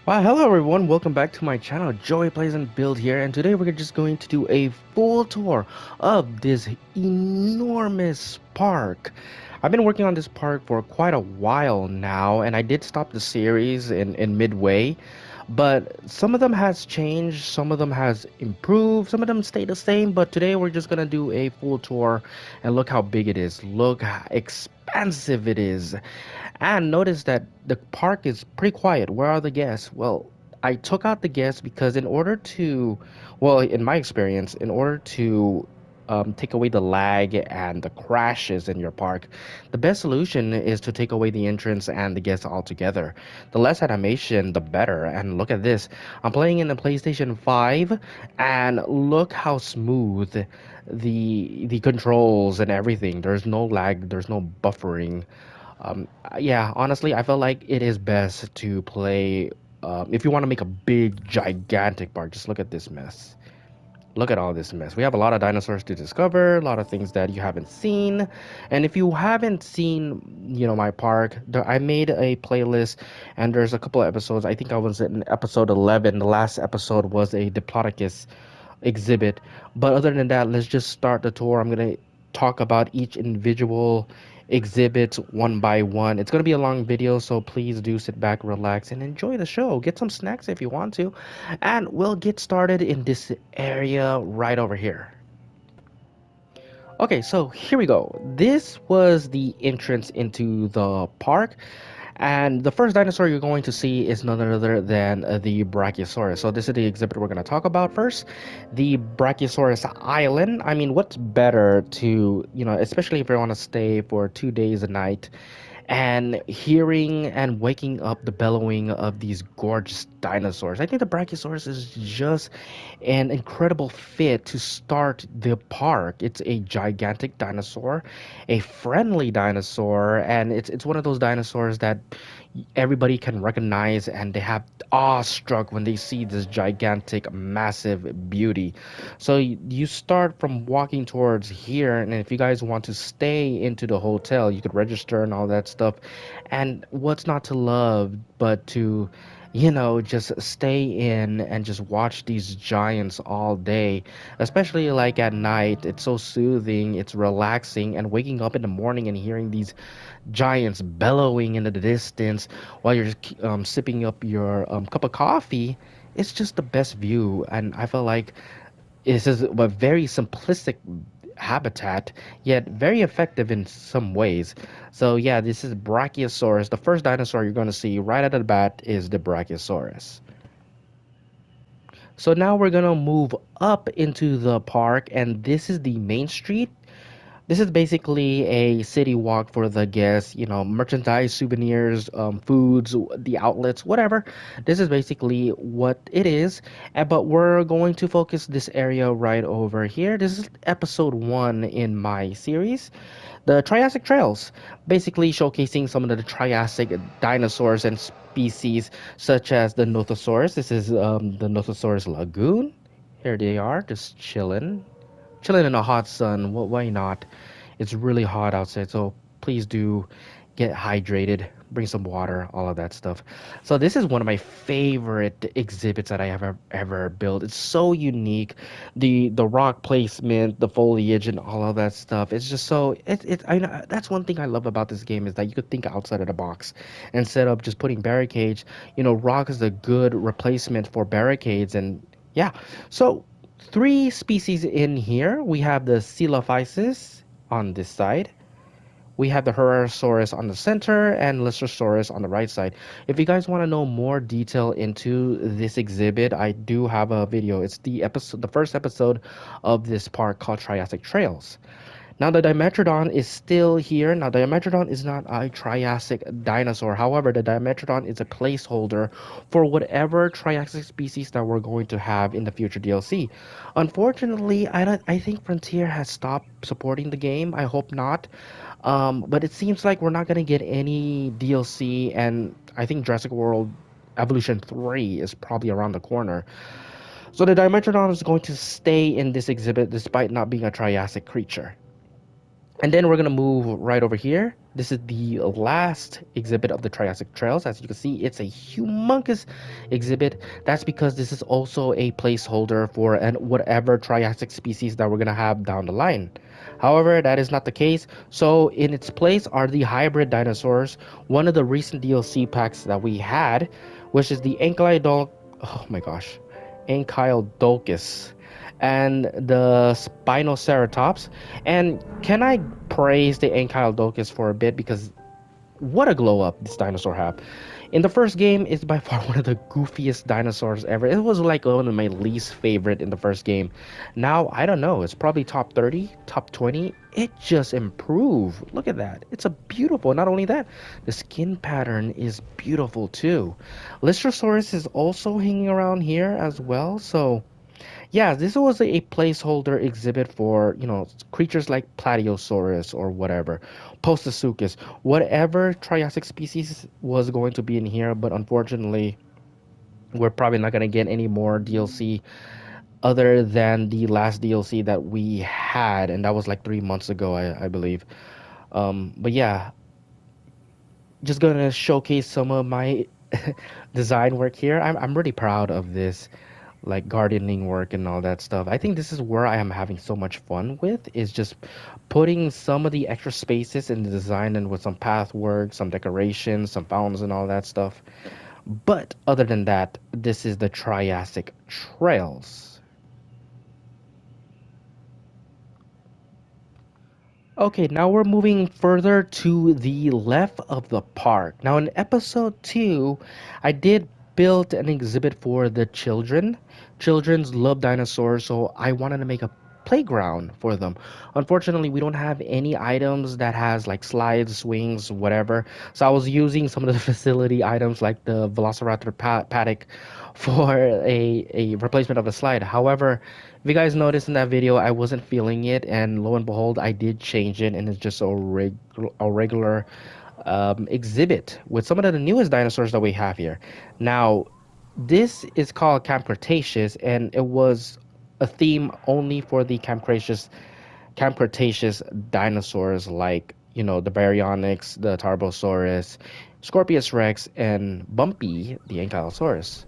Well, hello everyone, welcome back to my channel. Joey Plays and Build here, and today we're just going to do a full tour of this enormous park. I've been working on this park for quite a while now, and I did stop the series in midway, but some of them has changed, some of them has improved, some of them stay the same, but today we're just gonna do a full tour and look how big it is, look how expansive it is. And notice that the park is pretty quiet. Where are the guests? Well, I took out the guests because in order to, well, in my experience, in order to take away the lag and the crashes in your park, the best solution is to take away the entrance and the guests altogether. The less animation, the better. And look at this. I'm playing in the PlayStation 5, and look how smooth the controls and everything. There's no lag, there's no buffering. Yeah, honestly, I felt like it is best to play. If you want to make a big, gigantic park, just look at this mess. Look at all this mess. We have a lot of dinosaurs to discover, a lot of things that you haven't seen. And if you haven't seen, my park, I made a playlist and there's a couple of episodes. I think I was in episode 11. The last episode was a Diplodocus exhibit. But other than that, let's just start the tour. I'm going to talk about each individual exhibit one by one. It's going to be a long video, so please do sit back, relax, and enjoy the show. Get some snacks if you want to. And we'll get started in this area right over here. Okay, so here we go. This was the entrance into the park. And the first dinosaur you're going to see is none other than the Brachiosaurus. So this is the exhibit we're going to talk about first. The Brachiosaurus Island. I mean, what's better to, especially if you want to stay for 2 days a night, and hearing and waking up the bellowing of these gorgeous dinosaurs. I think the Brachiosaurus is just an incredible fit to start the park. It's a gigantic dinosaur, a friendly dinosaur, and it's one of those dinosaurs that everybody can recognize and they have awestruck when they see this gigantic massive beauty. So you start from walking towards here, and if you guys want to stay into the hotel, you could register and all that stuff. And what's not to love but to just stay in and just watch these giants all day, especially like at night. It's so soothing, it's relaxing, and waking up in the morning and hearing these giants bellowing in the distance while you're sipping up your cup of coffee. It's just the best view, and I feel like this is a very simplistic habitat, yet very effective in some ways. So yeah, this is Brachiosaurus. The first dinosaur you're going to see right out of the bat is the Brachiosaurus. So now we're gonna move up into the park, and this is the main street. This is basically a city walk for the guests, merchandise, souvenirs, foods, the outlets, whatever. This is basically what it is. But we're going to focus this area right over here. This is episode one in my series, the Triassic Trails, basically showcasing some of the Triassic dinosaurs and species, such as the Nothosaurus. This is the Nothosaurus Lagoon. Here they are, just chilling in the hot sun. Why not? It's really hot outside, so please do get hydrated, bring some water, all of that stuff. So this is one of my favorite exhibits that I have ever built. It's so unique. The rock placement, the foliage, and all of that stuff. It's just so I know that's one thing I love about this game is that you could think outside of the box instead of just putting barricades. Rock is a good replacement for barricades, and yeah. So three species in here. We have the Coelophysis on this side. We have the Herrerasaurus on the center and Lysosaurus on the right side. If you guys want to know more detail into this exhibit, I do have a video. It's the first episode of this park called Triassic Trails. Now the Dimetrodon is still here. Now Dimetrodon is not a Triassic dinosaur. However, the Dimetrodon is a placeholder for whatever Triassic species that we're going to have in the future DLC. Unfortunately, I think Frontier has stopped supporting the game. I hope not. But it seems like we're not gonna get any DLC, and I think Jurassic World Evolution 3 is probably around the corner. So the Dimetrodon is going to stay in this exhibit despite not being a Triassic creature. And then we're gonna move right over here. This is the last exhibit of the Triassic Trails. As you can see, it's a humongous exhibit. That's because this is also a placeholder for and whatever Triassic species that we're gonna have down the line. However, that is not the case. So in its place are the hybrid dinosaurs, one of the recent DLC packs that we had, which is the oh my gosh, Ankylodocus and the Spinoceratops. And can I praise the Ankylodocus for a bit, because what a glow up this dinosaur have. In the first game, it's by far one of the goofiest dinosaurs ever. It was like one of my least favorite in the first game. Now, I don't know, it's probably top 30, top 20. It just improved. Look at that. It's a beautiful. Not only that, the skin pattern is beautiful too. Lystrosaurus is also hanging around here as well. So yeah, this was a placeholder exhibit for, creatures like Platyosaurus or whatever, Postosuchus, whatever Triassic species was going to be in here, but unfortunately, we're probably not going to get any more DLC other than the last DLC that we had, and that was like 3 months ago, I believe. But yeah, just gonna showcase some of my design work here. I'm really proud of this, like gardening work and all that stuff. I think this is where I am having so much fun with, is just putting some of the extra spaces in the design and with some path work, some decorations, some fountains and all that stuff. But other than that, this is the Triassic Trails. Okay, now we're moving further to the left of the park. Now, in episode 2, I did build an exhibit for the children. Children's love dinosaurs, so I wanted to make a playground for them. Unfortunately, we don't have any items that has like slides, swings, whatever. So I was using some of the facility items like the Velociraptor paddock for a replacement of a slide. However, if you guys noticed in that video, I wasn't feeling it, and lo and behold, I did change it, and it's just a regular exhibit with some of the newest dinosaurs that we have here. Now, this is called Camp Cretaceous, and it was a theme only for the Camp Cretaceous dinosaurs, like the Baryonyx, the Tarbosaurus, Scorpius Rex, and Bumpy, the Ankylosaurus.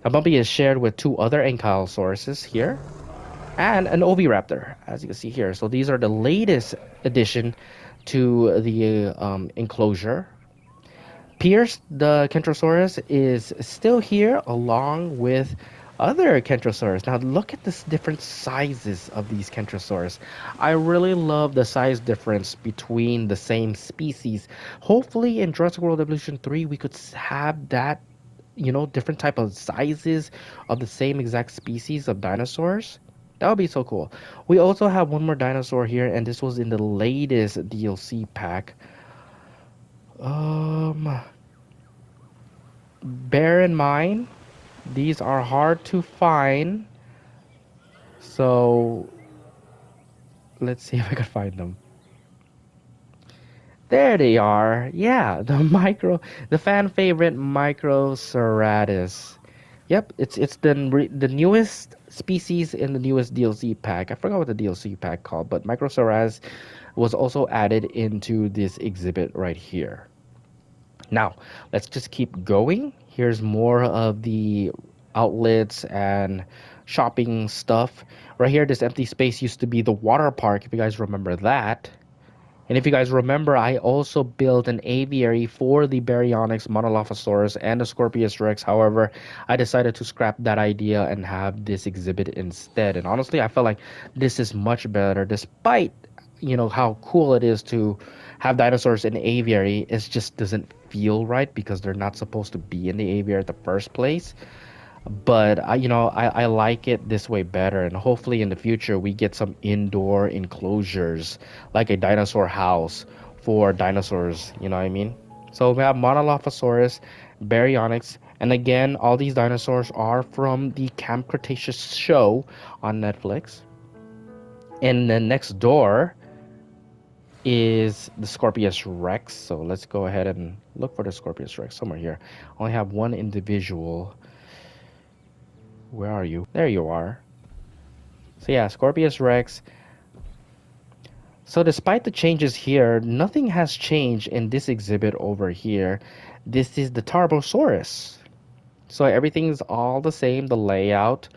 Now, Bumpy is shared with two other Ankylosauruses here, and an oviraptor, as you can see here. So these are the latest addition to the enclosure. Pierce, the Kentrosaurus, is still here along with other Kentrosaurus. Now look at this different sizes of these Kentrosaurus. I really love the size difference between the same species. Hopefully in Jurassic World Evolution 3 we could have that, different type of sizes of the same exact species of dinosaurs. That would be so cool. We also have one more dinosaur here, and this was in the latest DLC pack. Um, bear in mind, these are hard to find. So let's see if I can find them. There they are. Yeah, the fan favorite Microceratus. Yep, it's the newest species in the newest DLC pack. I forgot what the DLC pack called, but Microceratus was also added into this exhibit right here. Now, let's just keep going. Here's more of the outlets and shopping stuff. Right here, this empty space used to be the water park, if you guys remember that. And if you guys remember, I also built an aviary for the Baryonyx, Monolophosaurus, and the Scorpius Rex. However, I decided to scrap that idea and have this exhibit instead. And honestly, I felt like this is much better, despite how cool it is to have dinosaurs in the aviary. It just doesn't feel right because they're not supposed to be in the aviary at the first place. But I like it this way better, and hopefully in the future we get some indoor enclosures like a dinosaur house for dinosaurs, you know what I mean? So we have Monolophosaurus, Baryonyx, and again, all these dinosaurs are from the Camp Cretaceous show on Netflix. And then next door is the Scorpius Rex. So let's go ahead and look for the Scorpius Rex somewhere here. I only have one individual. Where are you? There you are. So yeah, Scorpius Rex. So despite the changes here, nothing has changed in this exhibit over here. This is the Tarbosaurus. So everything's all the same, the layout,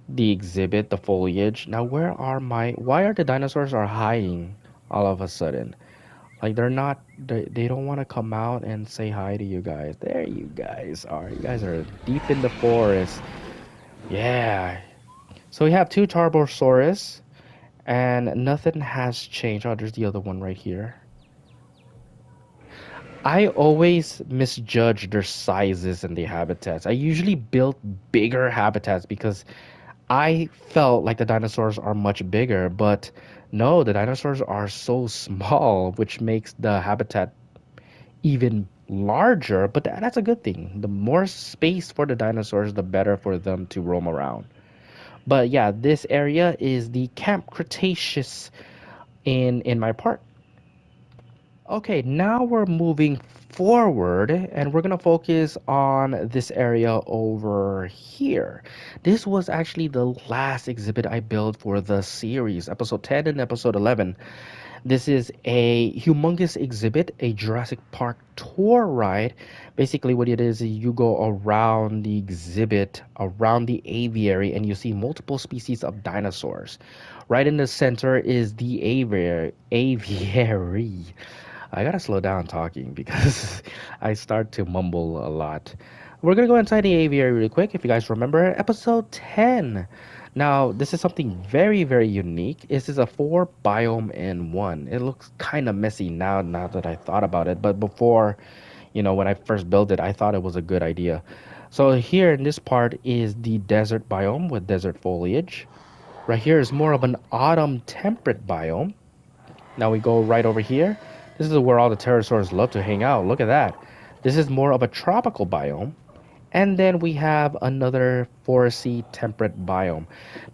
the exhibit, the foliage. Now why are the dinosaurs are hiding all of a sudden? Like they don't want to come out and say hi to you guys. There you guys are. You guys are deep in the forest. Yeah. So we have two Tarbosaurus and nothing has changed. Oh, there's the other one right here. I always misjudge their sizes and the habitats. I usually build bigger habitats because I felt like the dinosaurs are much bigger, but no, the dinosaurs are so small, which makes the habitat even larger. But that's a good thing. The more space for the dinosaurs, the better for them to roam around. But yeah, this area is the Camp Cretaceous in my park. Okay, now we're moving forward and we're gonna focus on this area over here. This was actually the last exhibit I built for the series, episode 10 and episode 11. This is a humongous exhibit, a Jurassic Park tour ride. Basically, what it is you go around the exhibit, around the aviary, and you see multiple species of dinosaurs. Right in the center is the aviary. I gotta slow down talking because I start to mumble a lot. We're gonna go inside the aviary really quick. If you guys remember, episode 10. Now, this is something very, very unique. This is a four biome in one. It looks kind of messy now that I thought about it, but before, when I first built it, I thought it was a good idea. So here in this part is the desert biome with desert foliage. Right here is more of an autumn temperate biome. Now we go right over here. This is where all the pterosaurs love to hang out. Look at that. This is more of a tropical biome. And then we have another foresty temperate biome.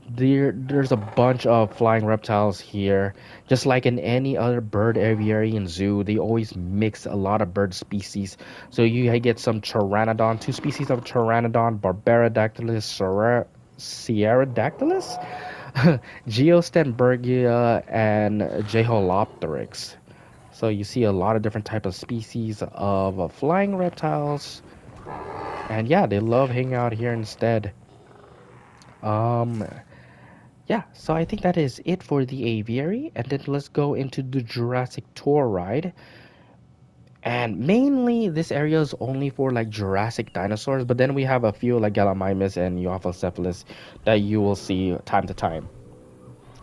There's a bunch of flying reptiles here. Just like in any other bird aviary and zoo, they always mix a lot of bird species. So you get some pteranodon, two species of pteranodon, Barbaradactylus, Sierradactylus, Geostenbergia, and Jeholopteryx. So you see a lot of different type of species of flying reptiles, and yeah, they love hanging out here instead. Um, yeah, so I think that is it for the aviary, and then let's go into the Jurassic tour ride. And mainly, this area is only for like Jurassic dinosaurs, but then we have a few like Gallimimus and Euophocephalus that you will see time to time.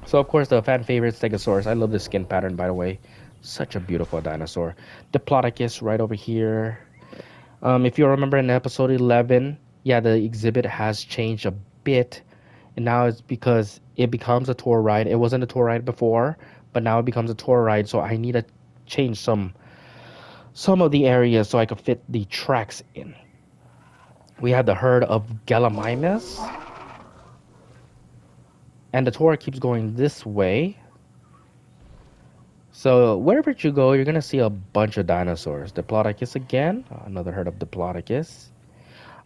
So of course the fan favorite Stegosaurus. I love the skin pattern by the way. Such a beautiful dinosaur. Diplodocus right over here. If you remember in episode 11, yeah, the exhibit has changed a bit, and now it's because it becomes a tour ride. It wasn't a tour ride before, but now it becomes a tour ride. So I need to change some of the areas so I could fit the tracks in. We have the herd of Gallimimus, and the tour keeps going this way. So wherever you go, you're gonna see a bunch of dinosaurs. Diplodocus again, another herd of Diplodocus.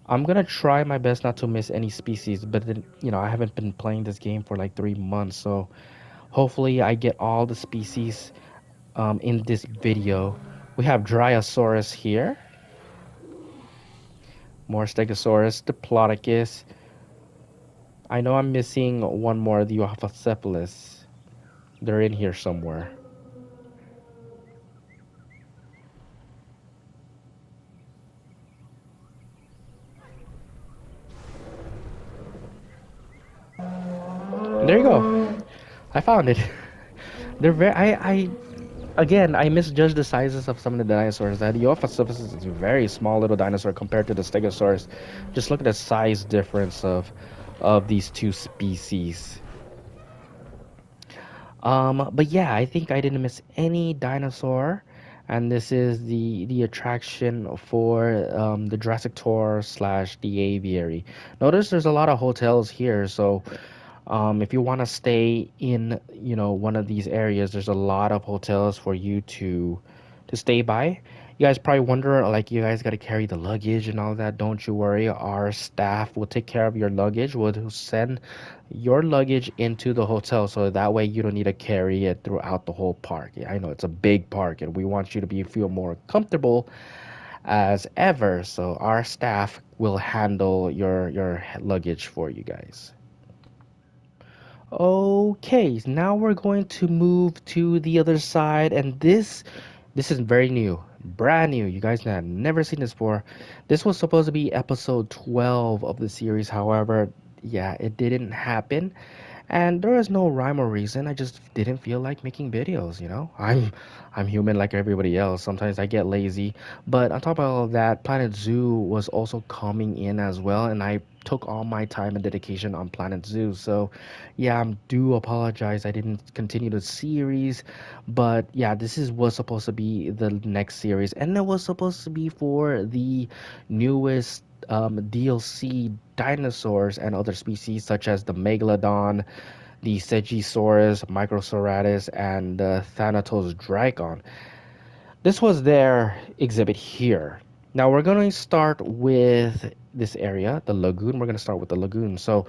I'm gonna try my best not to miss any species, but then, I haven't been playing this game for like 3 months, so hopefully I get all the species in this video. We have Dryosaurus here, more Stegosaurus, Diplodocus. I know I'm missing one more, the Euophocephalus. They're in here somewhere. There you go. I found it. They're very. Again, I misjudged the sizes of some of the dinosaurs. The Dilophosaurus is a very small little dinosaur compared to the Stegosaurus. Just look at the size difference of these two species. But yeah, I think I didn't miss any dinosaur, and this is the attraction for the Jurassic Tour slash the aviary. Notice there's a lot of hotels here, so if you want to stay in, one of these areas, there's a lot of hotels for you to stay by. You guys probably wonder, like, you guys got to carry the luggage and all that. Don't you worry. Our staff will take care of your luggage. We'll send your luggage into the hotel so that way you don't need to carry it throughout the whole park. Yeah, I know it's a big park and we want you to be feel more comfortable as ever. So our staff will handle your luggage for you guys. Okay, now we're going to move to the other side, and this is very new, brand new. You guys have never seen this before. This was supposed to be episode 12 of the series. However, yeah, it didn't happen. And there is no rhyme or reason. I just didn't feel like making videos, you know? I'm human like everybody else. Sometimes I get lazy. But on top of all of that, Planet Zoo was also coming in as well, and I took all my time and dedication on Planet Zoo. So, yeah, I do apologize. I didn't continue the series, but yeah, this is was supposed to be the next series, and it was supposed to be for the newest DLC dinosaurs and other species such as the megalodon, the Stegosaurus, Microceratus, and the Thanatos dragon. This was their exhibit here. Now we're going to start with this area, the lagoon. We're going to start with the lagoon. So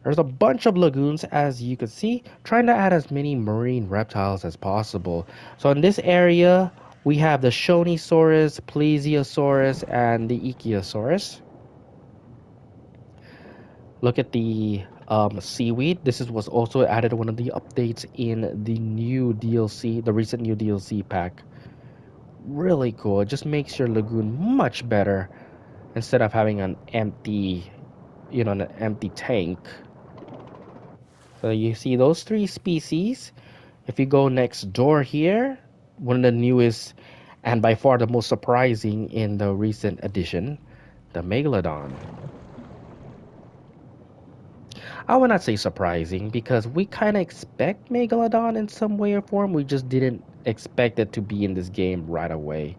there's a bunch of lagoons, as you can see, trying to add as many marine reptiles as possible. So in this area, we have the Shonisaurus, Plesiosaurus, and the Ichthyosaurus. Look at the seaweed. This is was also added one of the updates in the new DLC, the recent new DLC pack. Really cool. It just makes your lagoon much better instead of having an empty, an empty tank. So you see those three species. If you go next door here, one of the newest and by far the most surprising in the recent edition, the Megalodon. I would not say surprising because we kind of expect Megalodon in some way or form. We just didn't expect it to be in this game right away.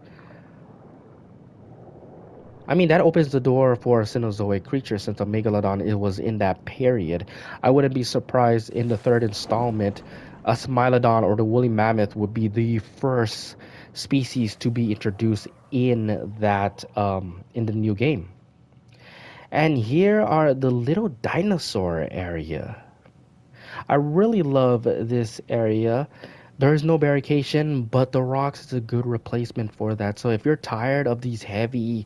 I mean, that opens the door for a Cenozoic creature since a Megalodon it was in that period. I wouldn't be surprised in the third installment, a Smilodon or the woolly mammoth would be the first species to be introduced in that in the new game. And here are the little dinosaur area. I really love this area. There's no barricade, but the rocks is a good replacement for that. So if you're tired of these heavy,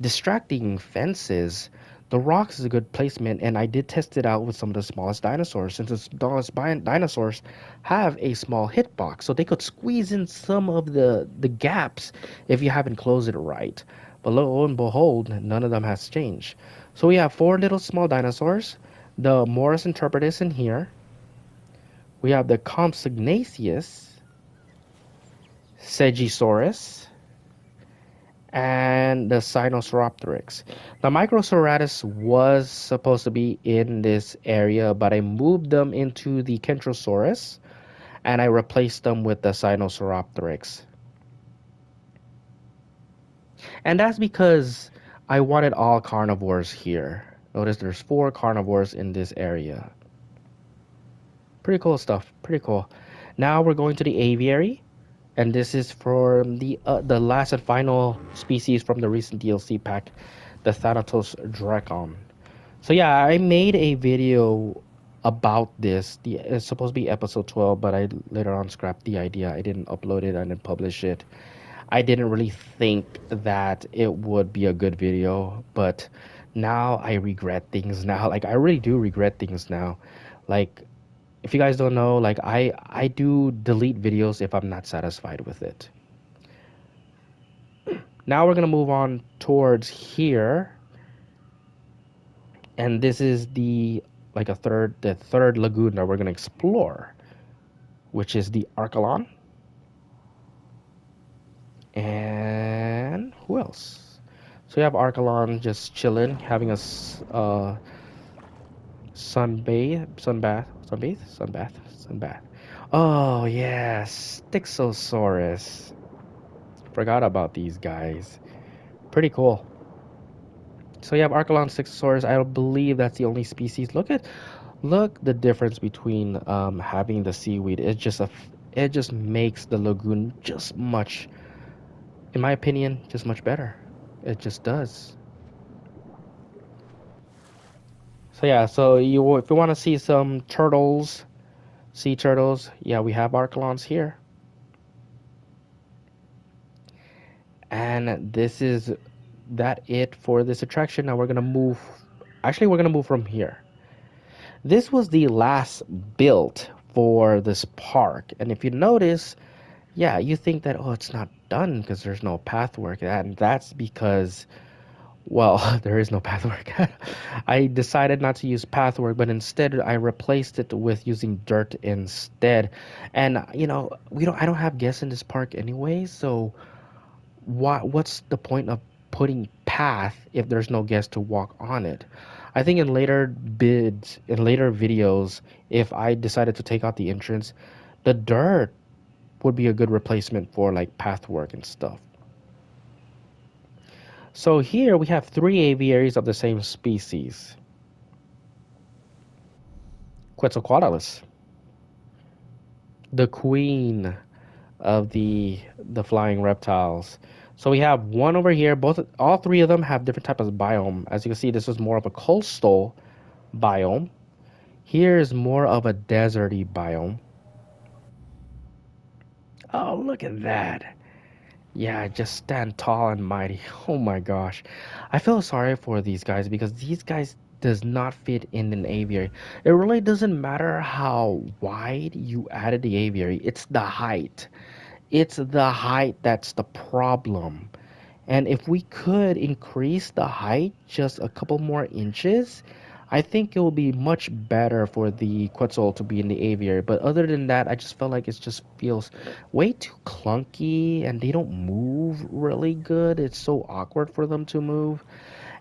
distracting fences, the rocks is a good placement. And I did test it out with some of the smallest dinosaurs, since the smallest dinosaurs have a small hitbox, so they could squeeze in some of the gaps if you haven't closed it right. But lo and behold, none of them has changed. So we have four little small dinosaurs. The Morris interpretus in here. We have the Compsognathus, Stegosaurus, and the Sinosauropteryx. The Microceratus was supposed to be in this area, but I moved them into the Kentrosaurus and I replaced them with the Sinosauropteryx. And that's because I wanted all carnivores here. Notice there's four carnivores in this area. Pretty cool stuff. Pretty cool. Now we're going to the aviary. And this is for the last and final species from the recent DLC pack, the Thanatos dragon. So yeah, I made a video about this. It's supposed to be episode 12, but I later on scrapped the idea. I didn't upload it. I didn't publish it. I didn't really think that it would be a good video, but now I regret things now. Like I really do regret things now. Like if you guys don't know, like I do delete videos if I'm not satisfied with it. Now we're gonna move on towards here, and this is the third lagoon that we're gonna explore, which is the Archelon. And who else? So you have Archelon just chilling, having a sunbath. Oh yes, Styxosaurus. Forgot about these guys. Pretty cool. So you have Archelon Styxosaurus. I believe that's the only species. Look the difference between having the seaweed. It just makes the lagoon just much in my opinion, just much better. It just does. So yeah, so you if you want to see some turtles, sea turtles, yeah, we have Archelons here. And this is that it for this attraction. Now we're gonna move. Actually, we're gonna move from here. This was the last built for this park, and if you notice, yeah, you think that oh, it's not done because there's no pathwork, and that's because well, there is no pathwork. I decided not to use pathwork, but instead I replaced it with using dirt instead. And we don't. I don't have guests in this park anyway, so what's the point of putting path if there's no guest to walk on it? I think in later bids, in later videos, if I decided to take out the entrance, the dirt would be a good replacement for like path work and stuff. So here we have three aviaries of the same species. Quetzalcoatlus, the queen of the flying reptiles. So we have one over here. All three of them have different types of biome. As you can see, this is more of a coastal biome. Here is more of a deserty biome. Oh, look at that. Yeah, just stand tall and mighty. Oh my gosh. I feel sorry for these guys because these guys does not fit in an aviary. It really doesn't matter how wide you added the aviary. It's the height. It's the height that's the problem. And if we could increase the height just a couple more inches, I think it will be much better for the Quetzal to be in the aviary. But other than that, I just felt like it just feels way too clunky and they don't move really good. It's so awkward for them to move.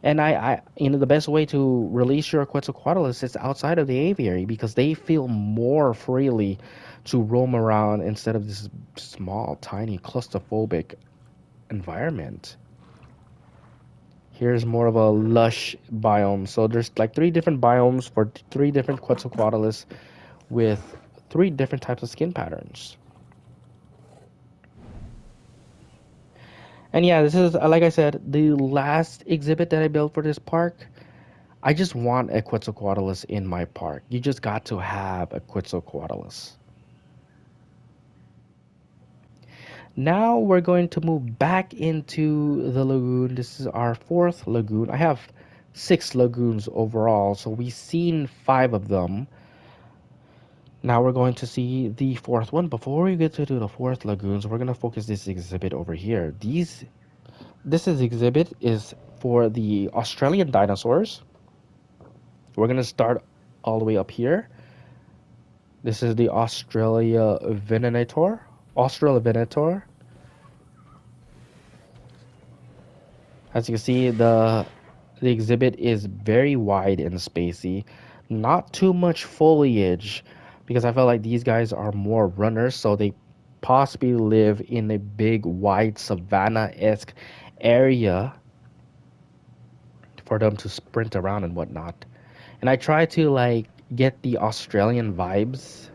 And the best way to release your Quetzalcoatlus is outside of the aviary because they feel more freely to roam around instead of this small, tiny, claustrophobic environment. Here's more of a lush biome. So there's like three different biomes for three different Quetzalcoatlus with three different types of skin patterns. And yeah, this is like I said, the last exhibit that I built for this park. I just want a Quetzalcoatlus in my park. You just got to have a Quetzalcoatlus. Now we're going to move back into the lagoon. This is our fourth lagoon. I have 6 lagoons overall, so we've seen 5 of them. Now we're going to see the fourth one. Before we get to do the fourth lagoons, we're going to focus this exhibit over here. This exhibit is for the Australian dinosaurs. We're going to start all the way up here. This is the Australovenator. As you can see, the exhibit is very wide and spacey. Not too much foliage because I felt like these guys are more runners, so they possibly live in a big, wide savanna-esque area for them to sprint around and whatnot. And I try to like get the Australian vibes.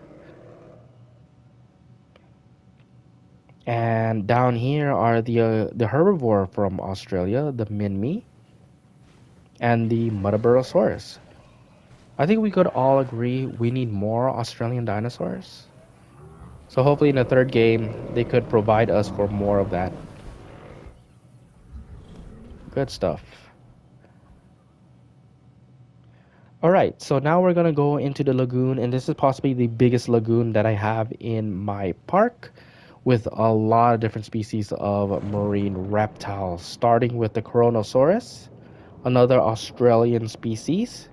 And down here are the herbivore from Australia, the Minmi, and the Metaburosaurus. I think we could all agree we need more Australian dinosaurs. So hopefully in the third game they could provide us for more of that. Good stuff. Alright, so now we're gonna go into the lagoon, and this is possibly the biggest lagoon that I have in my park with a lot of different species of marine reptiles, starting with the Coronosaurus, another Australian species.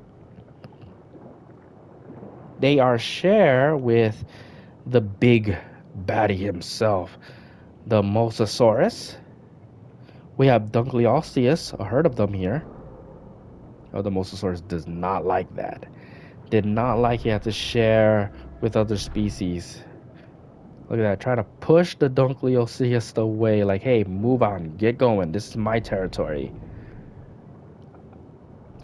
They are share with the big baddie himself, the Mosasaurus. We have Dunkleosteus, a herd of them here. Oh, the Mosasaurus does not like that. Did not like he had to share with other species. Look at that, trying to push the Dunkleosteus away, like, hey, move on, get going. This is my territory.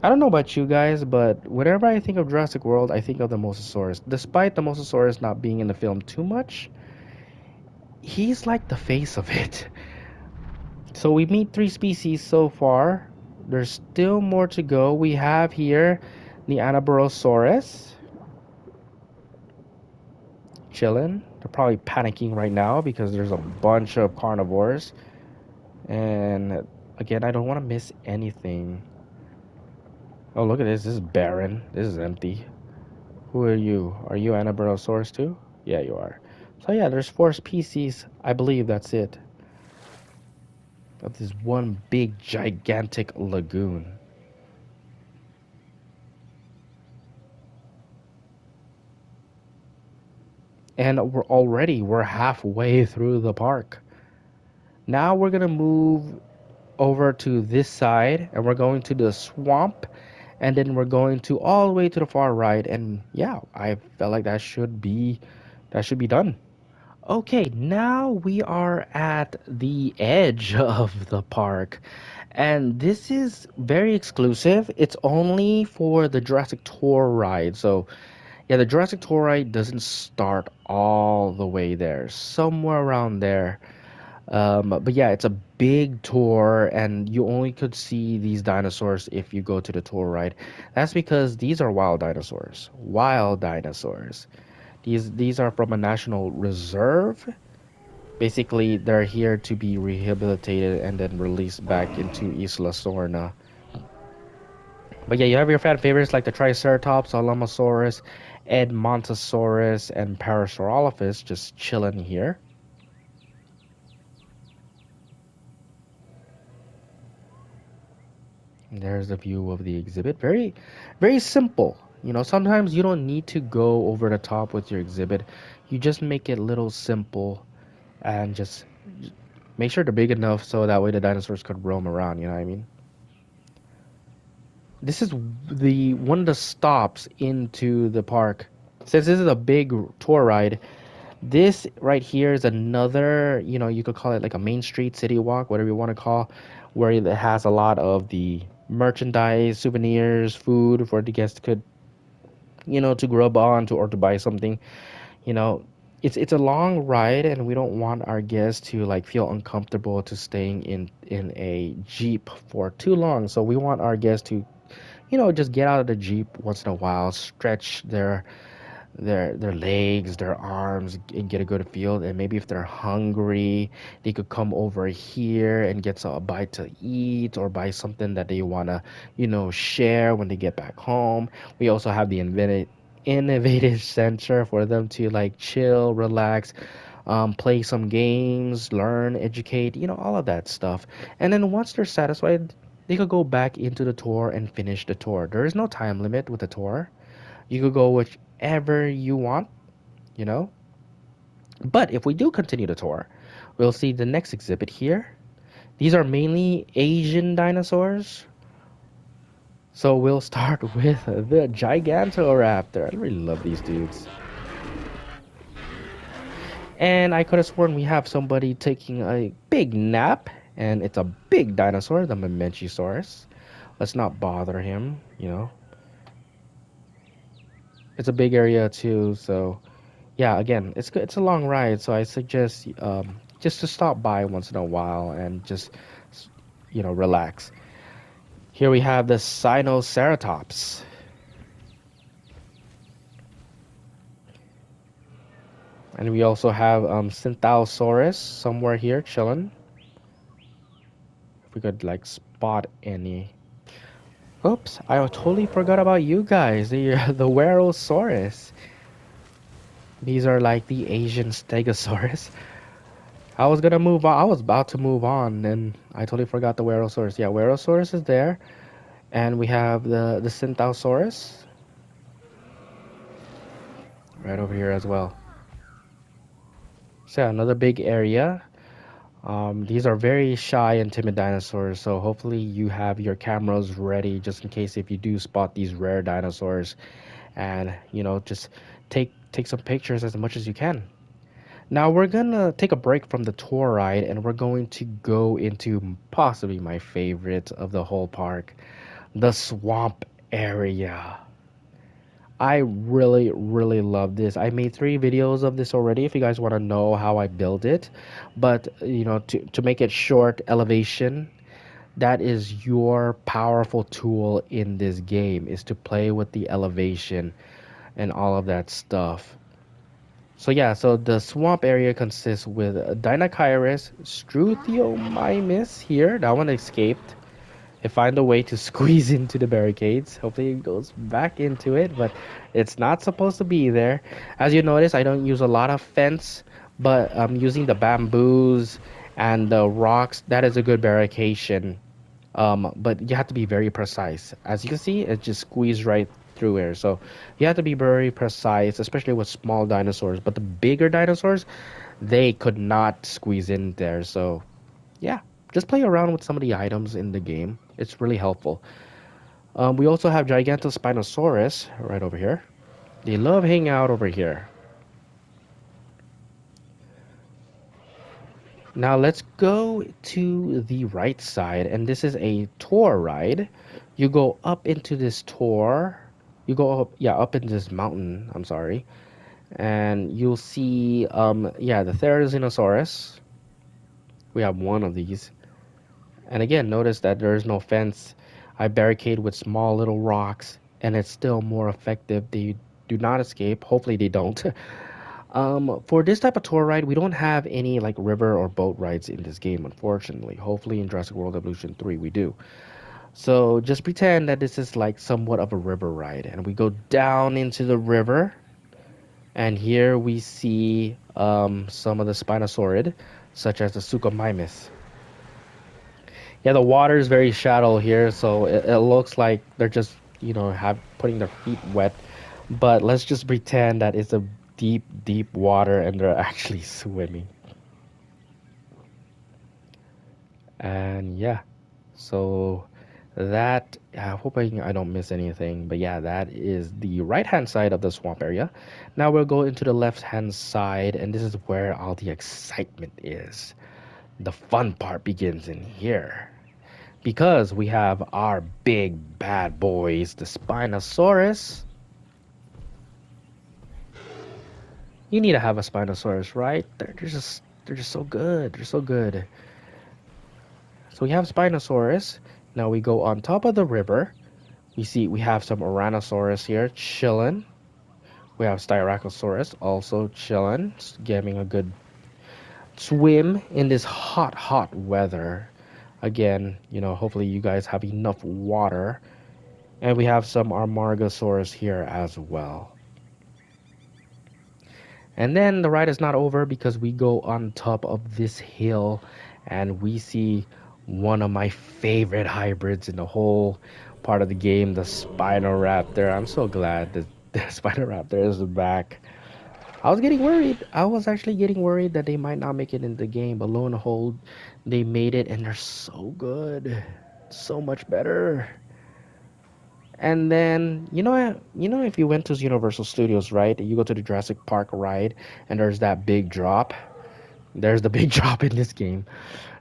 I don't know about you guys, but whenever I think of Jurassic World, I think of the Mosasaurus. Despite the Mosasaurus not being in the film too much, he's like the face of it. So we meet three species so far. There's still more to go. We have here the Apatosaurus chilling. They're probably panicking right now because there's a bunch of carnivores. And again, I don't want to miss anything. Oh, look at this. This is barren. This is empty. Who are you? Are you Apatosaurus too? Yeah, you are. So yeah, there's four species. I believe that's it. Of this one big gigantic lagoon. And we're halfway through the park. Now we're gonna move over to this side and we're going to the swamp and then we're going to all the way to the far right and yeah, I felt like that should be done. Okay, now we are at the edge of the park. And this is very exclusive. It's only for the Jurassic Tour ride. So, yeah, the Jurassic Tour ride doesn't start all the way there. Somewhere around there. But yeah, it's a big tour, and you only could see these dinosaurs if you go to the tour ride. That's because these are wild dinosaurs. Wild dinosaurs. These are from a national reserve. Basically, they're here to be rehabilitated and then released back into Isla Sorna. But yeah, you have your fan favorites like the Triceratops, Alamosaurus, Edmontosaurus, and Parasaurolophus just chilling here. And there's the view of the exhibit. Very, very simple. Sometimes you don't need to go over the top with your exhibit. You just make it little simple and just make sure they're big enough so that way the dinosaurs could roam around. You know what I mean? This is the one of the stops into the park. Since this is a big tour ride, this right here is another, you could call it like a main street city walk, whatever you want to call, where it has a lot of the merchandise, souvenirs, food for the guests could, to grub on to or to buy something. You know, it's a long ride and we don't want our guests to like feel uncomfortable to staying in a Jeep for too long. So we want our guests to just get out of the Jeep once in a while, stretch their legs, their arms, and get a good feel. And maybe if they're hungry, they could come over here and get a bite to eat or buy something that they wanna, share when they get back home. We also have the innovative center for them to like chill, relax, play some games, learn, educate, all of that stuff. And then once they're satisfied, they could go back into the tour and finish the tour. There is no time limit with the tour. You could go whichever you want, you know. But if we do continue the tour, we'll see the next exhibit here. These are mainly Asian dinosaurs. So we'll start with the Gigantoraptor. I really love these dudes. And I could have sworn we have somebody taking a big nap, and it's a big dinosaur, the Mamenchisaurus. Let's not bother him. It's a big area too, so yeah, again, it's good. It's a long ride, so I suggest just to stop by once in a while and just relax. Here we have the Sinoceratops, and we also have Synthalosaurus somewhere here chilling. If we could like spot any. Oops, I totally forgot about you guys. The Werosaurus. These are like the Asian Stegosaurus. I was gonna move on. I was about to move on, and I totally forgot the Werosaurus. Yeah, Werosaurus is there, and we have the Synthosaurus right over here as well. So yeah, another big area. These are very shy and timid dinosaurs, so hopefully you have your cameras ready just in case if you do spot these rare dinosaurs, and just take some pictures as much as you can. Now we're gonna take a break from the tour ride and we're going to go into possibly my favorite of the whole park, the swamp area. I really, really love this. I made 3 videos of this already if you guys want to know how I build it. But, to make it short, elevation, that is your powerful tool in this game, is to play with the elevation and all of that stuff. So yeah, so the swamp area consists with Dinocyrus, Struthiomimus here. That one escaped. I find a way to squeeze into the barricades. Hopefully it goes back into it, but it's not supposed to be there. As you notice, I don't use a lot of fence, but I'm using the bamboos and the rocks. That is a good barricade. But you have to be very precise. As you can see, it just squeezed right through here. So you have to be very precise, especially with small dinosaurs. But the bigger dinosaurs, they could not squeeze in there. So yeah, just play around with some of the items in the game. It's really helpful. We also have Gigantospinosaurus right over here. They love hanging out over here. Now let's go to the right side, and this is a tour ride. You go up into this tour. You go up, yeah, up into this mountain. I'm sorry, and you'll see, yeah, the Therizinosaurus. We have one of these, and again, notice that there is no fence. I barricade with small little rocks, and it's still more effective. They do not escape. Hopefully, they don't. For this type of tour ride, we don't have any like river or boat rides in this game, unfortunately. Hopefully, in Jurassic World Evolution 3, we do. So just pretend that this is like somewhat of a river ride, and we go down into the river, and here we see some of the Spinosaurid, such as the Suchomimus. Yeah, the water is very shallow here, so it looks like they're just, have putting their feet wet. But let's just pretend that it's a deep, deep water and they're actually swimming. And yeah, so that, I hope I don't miss anything. But yeah, that is the right-hand side of the swamp area. Now we'll go into the left-hand side, and this is where all the excitement is. The fun part begins in here. Because we have our big bad boys, the Spinosaurus. You need to have a Spinosaurus, right? They're just so good. They're so good. So we have Spinosaurus. Now we go on top of the river. We have some Ouranosaurus here chilling. We have Styracosaurus also chilling, getting a good swim in this hot, hot weather. Again, hopefully you guys have enough water. And we have some Amargasaurus here as well. And then the ride is not over because we go on top of this hill and we see one of my favorite hybrids in the whole part of the game, the Spinoraptor. I'm so glad that the Spinoraptor is back. I was getting worried. I was actually getting worried that they might not make it in the game, but lo and behold, they made it and they're so good. So much better. And then if you went to Universal Studios, right? You go to the Jurassic Park ride, and there's that big drop. There's the big drop in this game.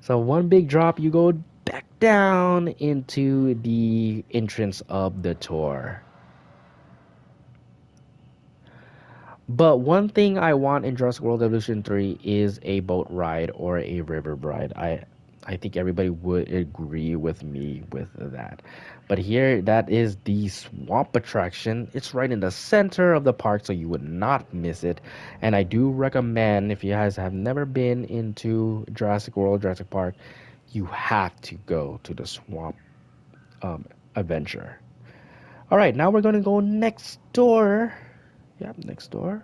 So one big drop, you go back down into the entrance of the tour. But one thing I want in Jurassic World Evolution 3 is a boat ride or a river ride. I think everybody would agree with me with that. But here, that is the swamp attraction. It's right in the center of the park, so you would not miss it. And I do recommend, if you guys have never been into Jurassic World, Jurassic Park, you have to go to the swamp um, adventure. All right, now we're going to go next door. Yep, next door.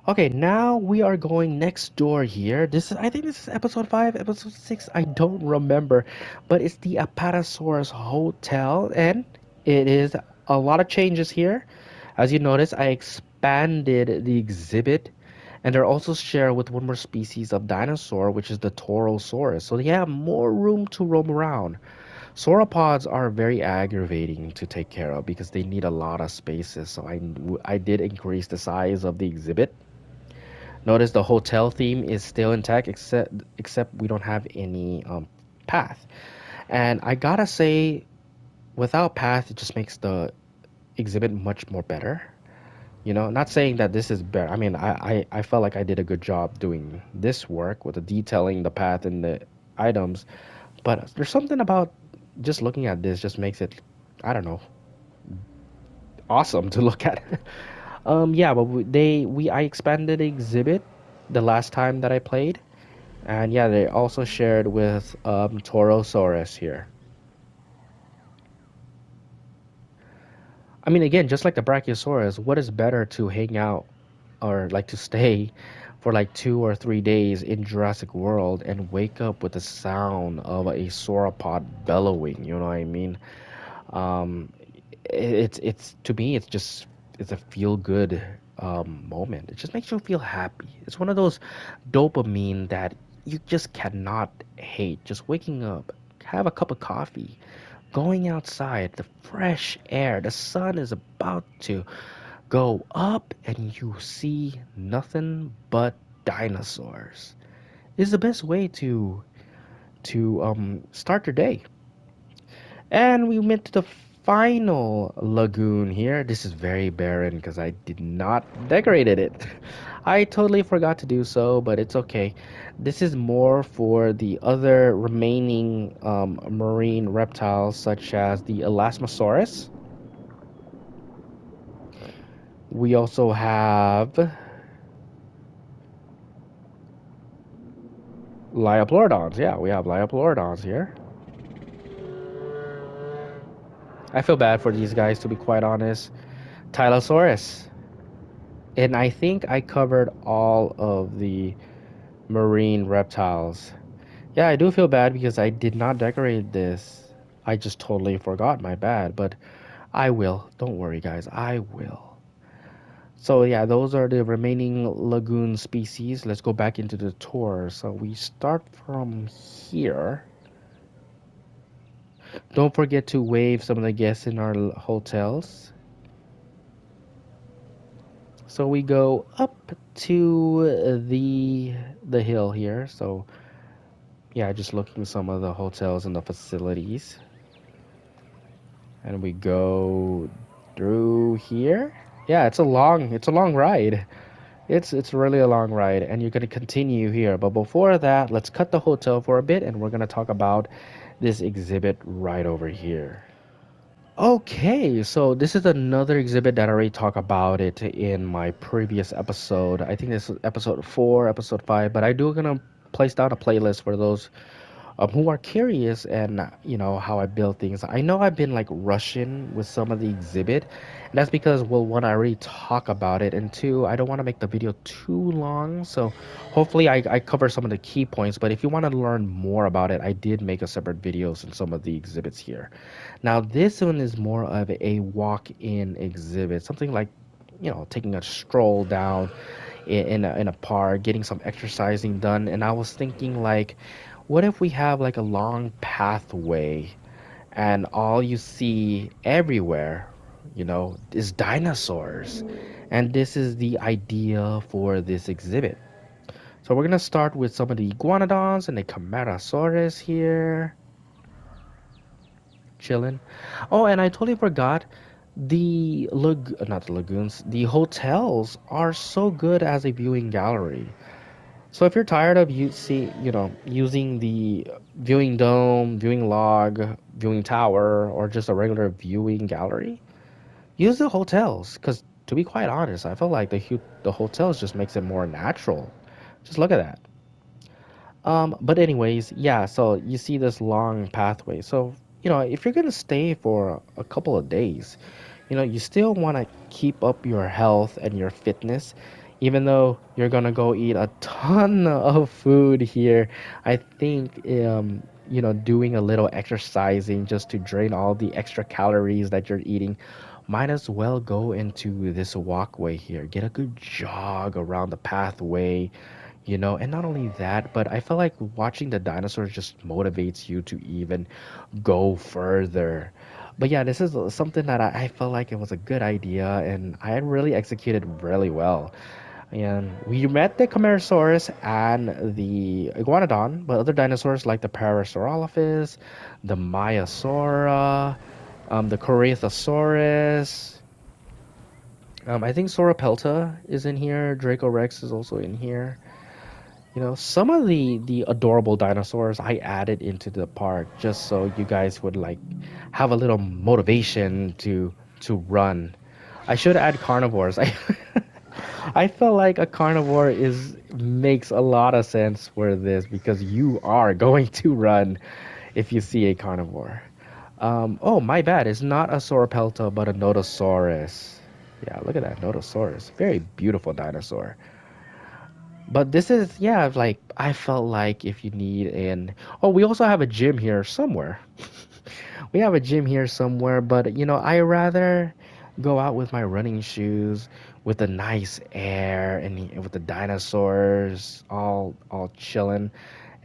Okay, now we are going next door here. I think this is episode 5, episode 6, I don't remember, but it's the Apatosaurus Hotel, and it is a lot of changes here. As you notice, I expanded the exhibit, and they're also shared with one more species of dinosaur, which is the Torosaurus. So they have more room to roam around. Sauropods are very aggravating to take care of because they need a lot of spaces. So I did increase the size of the exhibit. Notice the hotel theme is still intact, except we don't have any path. And I gotta say, without path, it just makes the exhibit much more better. Not saying that this is better. I mean, I felt like I did a good job doing this work with the detailing, the path, and the items. But there's something about just looking at this just makes it, I don't know, awesome to look at. Yeah, but I expanded the exhibit the last time that I played, and yeah, they also shared with Torosaurus here. I mean, again, just like the Brachiosaurus, what is better to hang out or like to stay for like 2 or 3 days in Jurassic World and wake up with the sound of a sauropod bellowing? You know what I mean? Um, it's to me, it's a feel good moment. It just makes you feel happy. It's one of those dopamine that you just cannot hate. Just waking up, have a cup of coffee, going outside, the fresh air, the sun is about to go up, and you see nothing but dinosaurs. Is the best way to start your day. And we went to the final lagoon here. This is very barren because I did not decorated it. I totally forgot to do so, but it's okay. This is more for the other remaining marine reptiles, such as the Elasmosaurus. We also have Liopleurodons. Yeah, we have Liopleurodons here. I feel bad for these guys, to be quite honest. Tylosaurus. And I think I covered all of the marine reptiles. Yeah, I do feel bad because I did not decorate this. I just totally forgot, my bad, but I will. Don't worry, guys, I will. So yeah, those are the remaining lagoon species. Let's go back into the tour. So we start from here. Don't forget to wave some of the guests in our hotels. So we go up to the hill here. So yeah, just looking some of the hotels and the facilities. And we go through here. Yeah, it's a long ride. It's really a long ride, and you're gonna continue here. But before that, let's cut the hotel for a bit, and we're gonna talk about this exhibit right over here. Okay, so this is another exhibit that I already talked about it in my previous episode. I think this is episode 4, episode 5, but I do gonna place down a playlist for those who are curious and how I build things. I know I've been like rushing with some of the exhibit, and that's because, well, one, I already talk about it, and two, I don't want to make the video too long. So hopefully I cover some of the key points. But if you want to learn more about it, I did make a separate videos in some of the exhibits here. Now this one is more of a walk-in exhibit, something like taking a stroll down in a park, getting some exercising done. And I was thinking, like, what if we have like a long pathway and all you see everywhere, is dinosaurs? And this is the idea for this exhibit. So we're gonna start with some of the iguanodons and the Camarasaurus here, chilling. Oh, and I totally forgot not the lagoons, the hotels are so good as a viewing gallery. So if you're tired of using the viewing dome, viewing log, viewing tower, or just a regular viewing gallery, use the hotels. Because to be quite honest, I feel like the hotels just makes it more natural. Just look at that. But anyways, yeah. So you see this long pathway. So if you're gonna stay for a couple of days, you still want to keep up your health and your fitness, even though you're gonna go eat a ton of food here. I think doing a little exercising just to drain all the extra calories that you're eating, might as well go into this walkway here. Get a good jog around the pathway. And not only that, but I feel like watching the dinosaurs just motivates you to even go further. But yeah, this is something that I felt like it was a good idea, and I had really executed really well. And we met the Camarasaurus and the Iguanodon, but other dinosaurs like the Parasaurolophus, the Maiasaura, the Corythosaurus. I think Sauropelta is in here. Draco Rex is also in here. Some of the adorable dinosaurs I added into the park just so you guys would like have a little motivation to run. I should add carnivores. I feel like a carnivore is makes a lot of sense for this because you are going to run if you see a carnivore. Oh, my bad. It's not a Sauropelta, but a Nodosaurus. Yeah, look at that Nodosaurus. Very beautiful dinosaur. But this is, yeah, like I felt like if you need an oh, we also have a gym here somewhere. We have a gym here somewhere, but I rather go out with my running shoes with the nice air and with the dinosaurs all chilling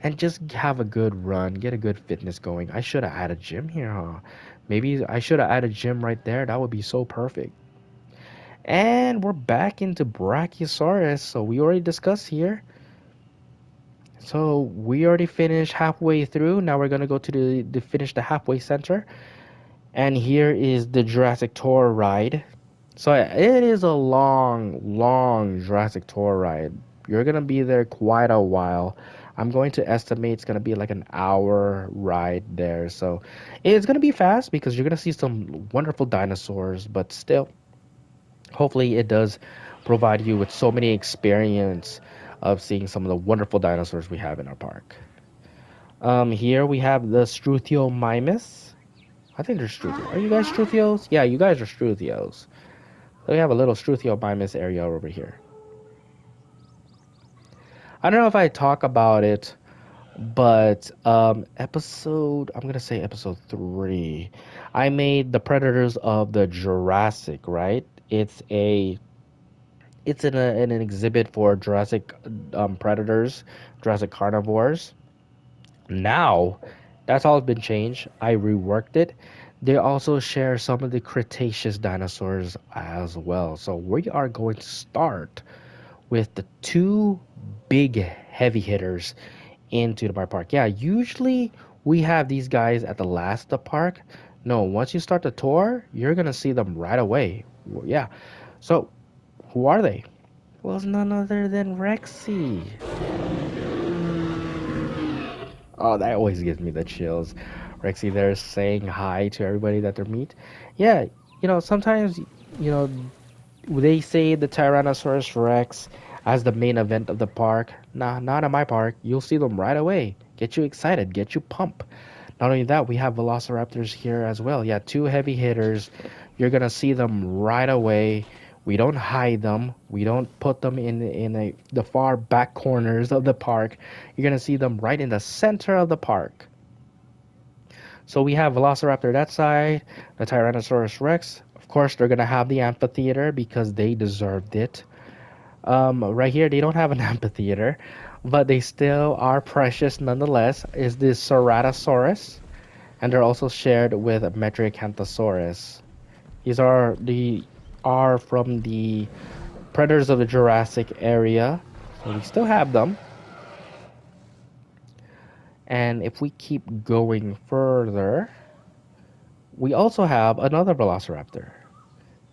and just have a good run, get a good fitness going. I should have had a gym here, huh? Maybe I should have had a gym right there. That would be so perfect. And we're back into Brachiosaurus. So we already discussed here. So we already finished halfway through. Now we're gonna go to the finish the halfway center. And here is the Jurassic Tour ride. So it is a long, long Jurassic Tour ride. You're gonna be there quite a while. I'm going to estimate it's gonna be like an hour ride there. So it's gonna be fast because you're gonna see some wonderful dinosaurs, but still, hopefully it does provide you with so many experience of seeing some of the wonderful dinosaurs we have in our park. Here we have the Struthiomimus. I think they're Struthio. Are you guys Struthios? Yeah, you guys are Struthios. So we have a little Struthiomimus area over here. I don't know if I talk about it, but I'm gonna say episode 3. I made the Predators of the Jurassic, right? It's in an exhibit for Jurassic predators, Jurassic carnivores. Now, that's all been changed. I reworked it. They also share some of the Cretaceous dinosaurs as well. So we are going to start with the two big heavy hitters into my park. Yeah, usually we have these guys at the last of the park. No, once you start the tour, you're gonna see them right away. Yeah. So who are they? Well, it's none other than Rexy. Oh, that always gives me the chills. Rexy there saying hi to everybody that they meet. Yeah, sometimes, they say the Tyrannosaurus Rex as the main event of the park. Nah, not in my park. You'll see them right away. Get you excited, get you pumped. Not only that, we have Velociraptors here as well. Yeah, two heavy hitters. You're gonna see them right away. We don't hide them. We don't put them in the far back corners of the park. You're gonna see them right in the center of the park. So we have Velociraptor that side, the Tyrannosaurus Rex. Of course, they're gonna have the amphitheater because they deserved it. Right here, they don't have an amphitheater, but they still are precious nonetheless. Is this Ceratosaurus, and they're also shared with Metriacanthosaurus. These are from the predators of the Jurassic area, so we still have them. And if we keep going further, we also have another Velociraptor,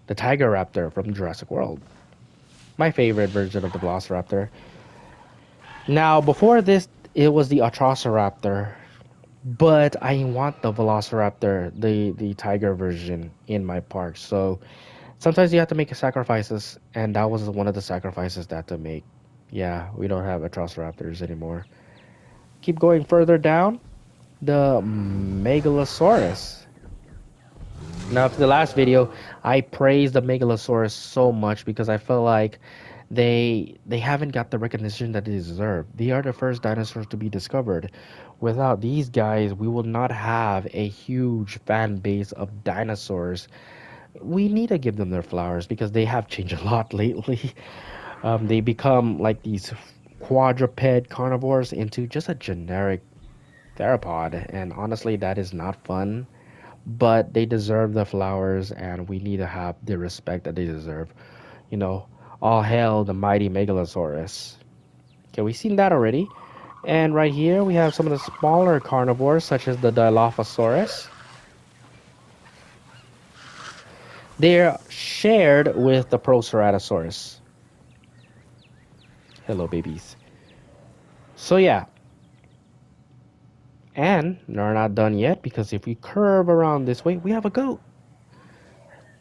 the Tiger Raptor from Jurassic World. My favorite version of the Velociraptor. Now, before this, it was the Atrociraptor, but I want the Velociraptor, the tiger version in my park. So sometimes you have to make sacrifices, and that was one of the sacrifices that to make. Yeah, we don't have Atrociraptors anymore. Keep going further down, the Megalosaurus. Now, for the last video, I praised the Megalosaurus so much because I felt like they haven't got the recognition that they deserve. They are the first dinosaurs to be discovered. Without these guys, we will not have a huge fan base of dinosaurs. We need to give them their flowers because they have changed a lot lately. They become like these quadruped carnivores into just a generic theropod, and honestly, that is not fun. But they deserve the flowers, and we need to have the respect that they deserve. You know, all hail the mighty Megalosaurus. Okay, we've seen that already. And right here we have some of the smaller carnivores, such as the Dilophosaurus. They're shared with the Proceratosaurus. Hello, babies. So yeah, and we're not done yet because if we curve around this way, we have a goat.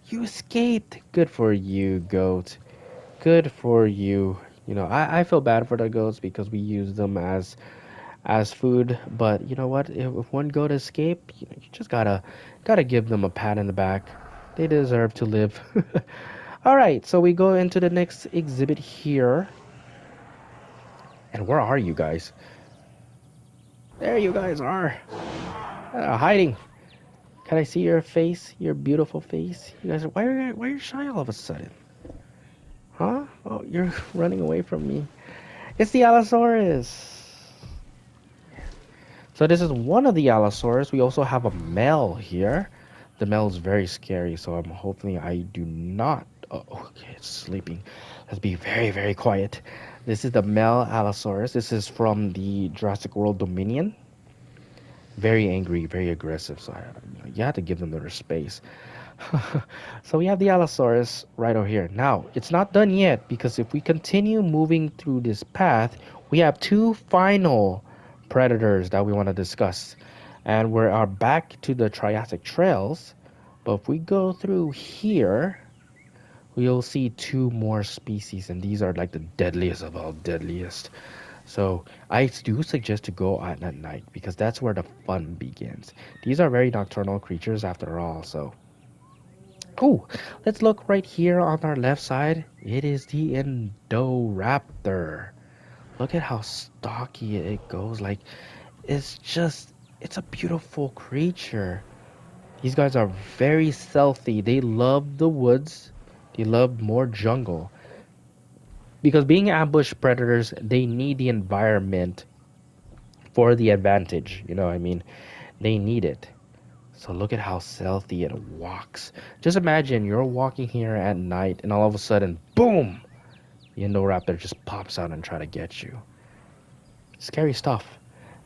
You escaped. Good for you, goat. Good for you. You know, I feel bad for the goats because we use them as food. But you know what? If one goat escape, you just gotta give them a pat in the back. They deserve to live. All right, so we go into the next exhibit here. And where are you guys? There you guys are, hiding. Can I see your face? Your beautiful face. You guys are why are you shy all of a sudden? Huh? Oh, you're running away from me. It's the Allosaurus. So this is one of the Allosaurus. We also have a male here. The male is very scary, so I'm hoping I do not. Oh, okay, it's sleeping. Let's be very, very quiet. This is the male Allosaurus. This is from the Jurassic World Dominion. Very angry, very aggressive. So you have to give them their space. So we have the Allosaurus right over here. Now, it's not done yet because if we continue moving through this path, we have two final predators that we want to discuss. And we are back to the Triassic trails. But if we go through here, we'll see two more species, and these are like the deadliest of all deadliest. So I do suggest to go out at night because that's where the fun begins. These are very nocturnal creatures after all, so oh, let's look right here on our left side. It is the Indoraptor. Look at how stocky it goes. Like, it's a beautiful creature. These guys are very stealthy. They love the woods. They love more jungle. Because being ambush predators, they need the environment for the advantage. You know what I mean? They need it. So look at how stealthy it walks. Just imagine you're walking here at night and all of a sudden, boom! The Indoraptor just pops out and try to get you. Scary stuff.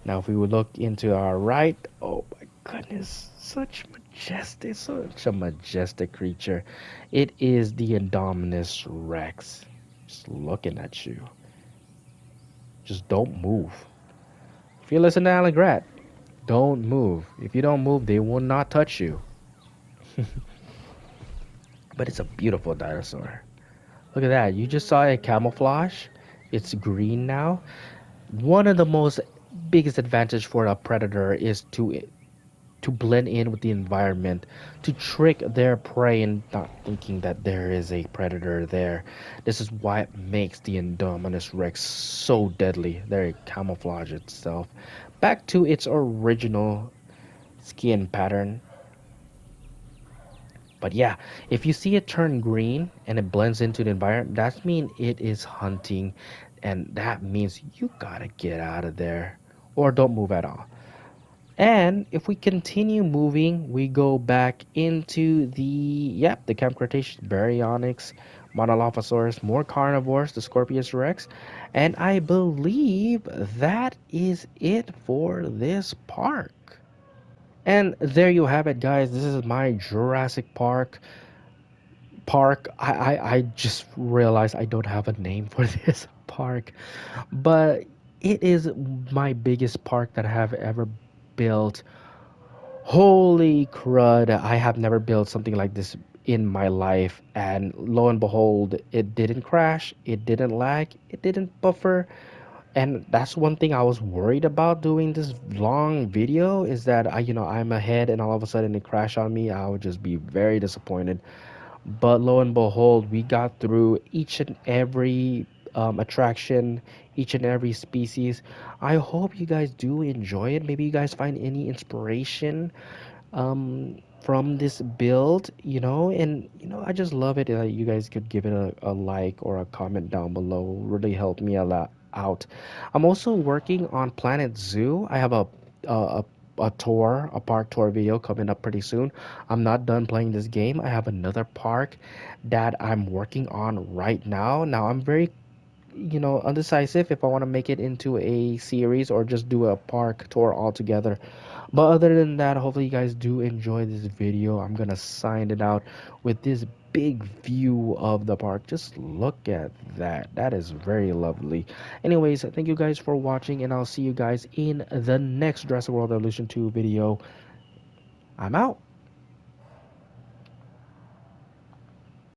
Now if we would look into our right, oh my goodness, such a majestic creature. It is the Indominus Rex. Just looking at you. Just don't move. If you listen to Alan Grat, don't move. If you don't move, they will not touch you. But it's a beautiful dinosaur. Look at that. You just saw a camouflage. It's green now. One of the most biggest advantage for a predator is to blend in with the environment, to trick their prey and not thinking that there is a predator there. This is why it makes the Indominus Rex so deadly. They camouflage itself back to its original skin pattern. But yeah, if you see it turn green and it blends into the environment, that means it is hunting, and that means you gotta get out of there or don't move at all. And if we continue moving, we go back into the Camp Cretaceous, Baryonyx, Monolophosaurus, more carnivores, the Scorpius Rex, and I believe that is it for this park. And there you have it, guys. This is my Jurassic Park. I just realized I don't have a name for this park, but it is my biggest park that I have ever built. Holy crud, I have never built something like this in my life, and lo and behold, it didn't crash, it didn't lag, it didn't buffer. And that's one thing I was worried about doing this long video, is that I'm ahead and all of a sudden it crashed on me. I would just be very disappointed. But lo and behold, we got through each and every attraction, each and every species. I hope you guys do enjoy it. Maybe you guys find any inspiration from this build, and I just love it. You guys could give it a like or a comment down below. Really help me a lot out. I'm also working on Planet Zoo. I have a a park tour video coming up pretty soon. I'm not done playing this game. I have another park that I'm working on right now. Now I'm very undecisive if I want to make it into a series or just do a park tour altogether. But other than that, hopefully you guys do enjoy this video. I'm gonna sign it out with this big view of the park. Just look at that. That is very lovely. Anyways, thank you guys for watching, and I'll see you guys in the next Jurassic World Evolution 2 video. I'm out.